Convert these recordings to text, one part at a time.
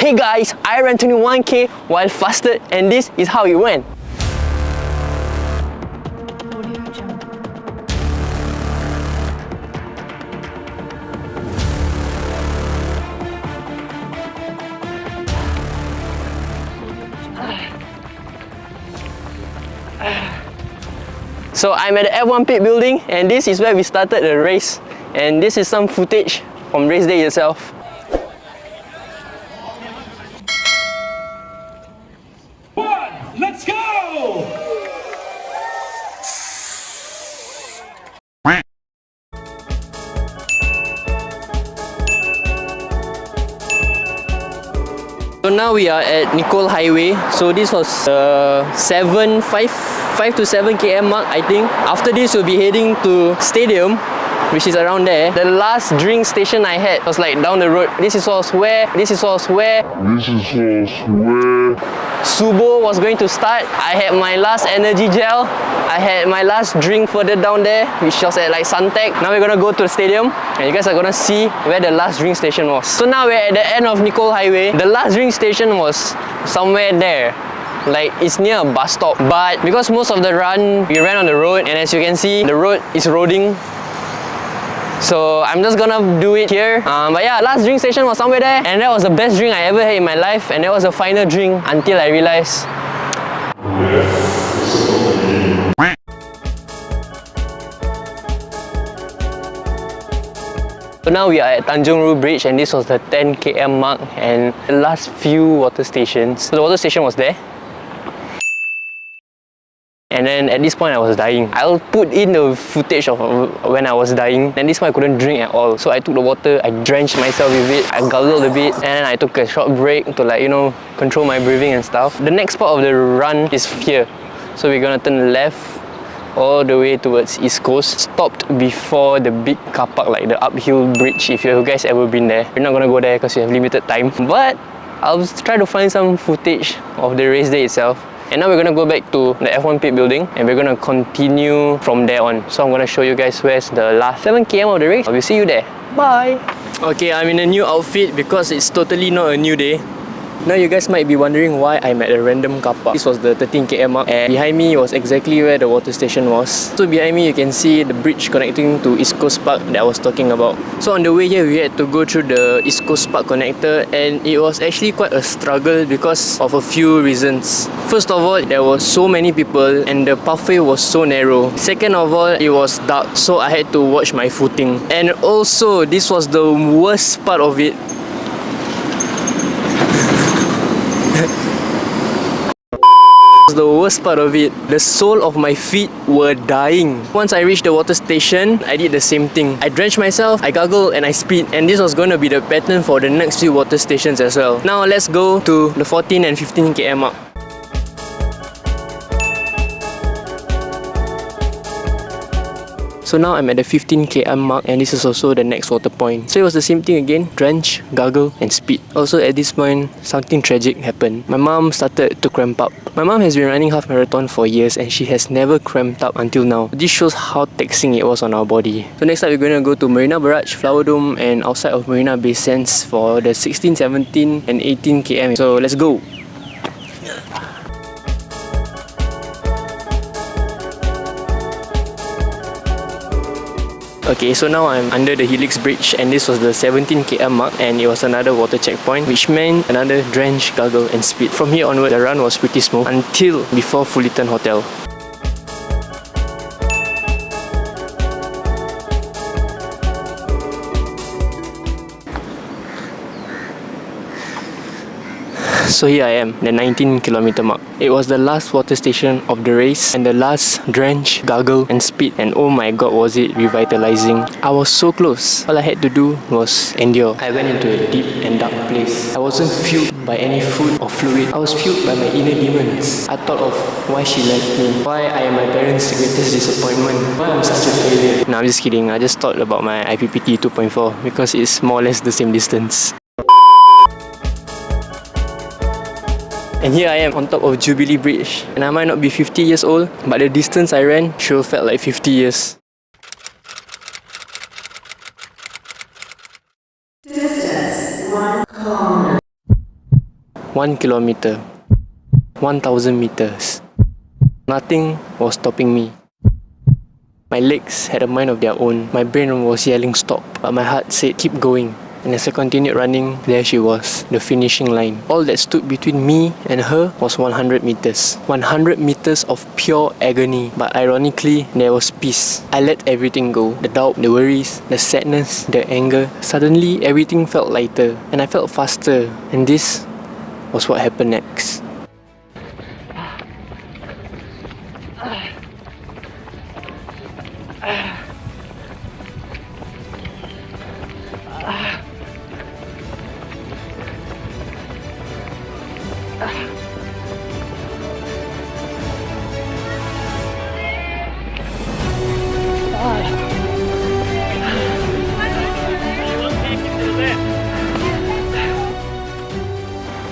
Hey guys, I ran 21k while fasted and this is how it went. So I'm at the F1 pit building and this is where we started the race, and this is some footage from race day itself. Let's go! So now we are at Nicole Highway. So this was 5 to 7 km mark, I think. After this we'll be heading to Stadium, which is around there. The last drink station I had was like down the road. This is where Subo was going to start. I had my last energy gel. I had my last drink further down there, which was at like Suntec. Now we're gonna go to the stadium and you guys are gonna see where the last drink station was. So now we're at the end of Nicole Highway. The last drink station was somewhere there. Like it's near a bus stop. But because most of the run, we ran on the road, and as you can see, the road is roading. So I'm just gonna do it here. But yeah, last drink station was somewhere there, and that was the best drink I ever had in my life, and that was the final drink until I realized. So now we are at Tanjung Ru Bridge, and this was the 10 km mark and the last few water stations. So the water station was there. And then at this point I was dying. I'll put in the footage of when I was dying. And this point I couldn't drink at all. So I took the water, I drenched myself with it, I gargled a bit, and then I took a short break to control my breathing and stuff. The next part of the run is here. So we're gonna turn left all the way towards East Coast. Stopped before the big car park, like the uphill bridge. If you guys ever been there, we're not gonna go there because we have limited time. But I'll try to find some footage of the race day itself. And now we're gonna go back to the F1 pit building and we're gonna continue from there on. So I'm gonna show you guys where's the last 7 km of the race. We'll see you there. Bye! Okay, I'm in a new outfit because it's totally not a new day. Now you guys might be wondering why I'm at a random car park. This was the 13 km mark, and behind me was exactly where the water station was. So behind me you can see the bridge connecting to East Coast Park that I was talking about. So on the way here we had to go through the East Coast Park connector, and it was actually quite a struggle because of a few reasons. First of all, there were so many people and the pathway was so narrow. Second of all, it was dark, so I had to watch my footing. And also, this was the worst part of it. The worst part of it, the sole of my feet were dying. Once I reached the water station, I did the same thing. I drenched myself, I gargled and I spit, and this was going to be the pattern for the next few water stations as well. Now let's go to the 14 and 15 km mark. So now I'm at the 15 km mark, and this is also the next water point. So it was the same thing again, drench, gargle and spit. Also at this point, something tragic happened. My mom started to cramp up. My mom has been running half marathon for years and she has never cramped up until now. This shows how taxing it was on our body. So next up we're going to go to Marina Barrage, Flower Dome and outside of Marina Bay Sands for the 16, 17 and 18 km. So let's go! Okay, so now I'm under the Helix Bridge and this was the 17 km mark, and it was another water checkpoint, which meant another drench, gargle and spit. From here onward, the run was pretty smooth until before Fullerton Hotel. So here I am, the 19 km mark. It was the last water station of the race and the last drench, gargle and spit, and oh my god was it revitalizing. I was so close. All I had to do was endure. I went into a deep and dark place. I wasn't fueled by any food or fluid. I was fueled by my inner demons. I thought of why she left me, why I am my parents' greatest disappointment, why I'm such a failure. No, I'm just kidding. I just thought about my IPPT 2.4 because it's more or less the same distance. And here I am on top of Jubilee Bridge, and I might not be 50 years old, but the distance I ran sure felt like 50 years. Distance 1 kilometer. 1 kilometer, 1,000 meters. Nothing was stopping me. My legs had a mind of their own. My brain was yelling stop, but my heart said keep going. And as I continued running, there she was, the finishing line. All that stood between me and her was 100 meters. 100 meters of pure agony. But ironically, there was peace. I let everything go. The doubt, the worries, the sadness, the anger. Suddenly, everything felt lighter. And I felt faster. And this was what happened next.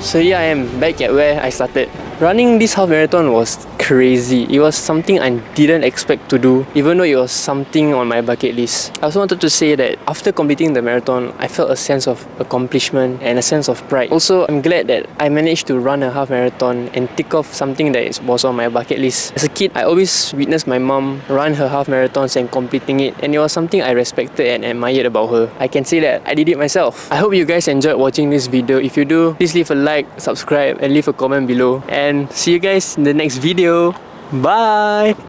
So here I am, back at where I started. Running this half marathon was crazy. It was something I didn't expect to do, even though it was something on my bucket list. I also wanted to say that after completing the marathon, I felt a sense of accomplishment and a sense of pride. Also, I'm glad that I managed to run a half marathon and tick off something that was on my bucket list. As a kid, I always witnessed my mom run her half marathons and completing it, and it was something I respected and admired about her. I can say that I did it myself. I hope you guys enjoyed watching this video. If you do, please leave a like, subscribe, and leave a comment below. And see you guys in the next video. Bye!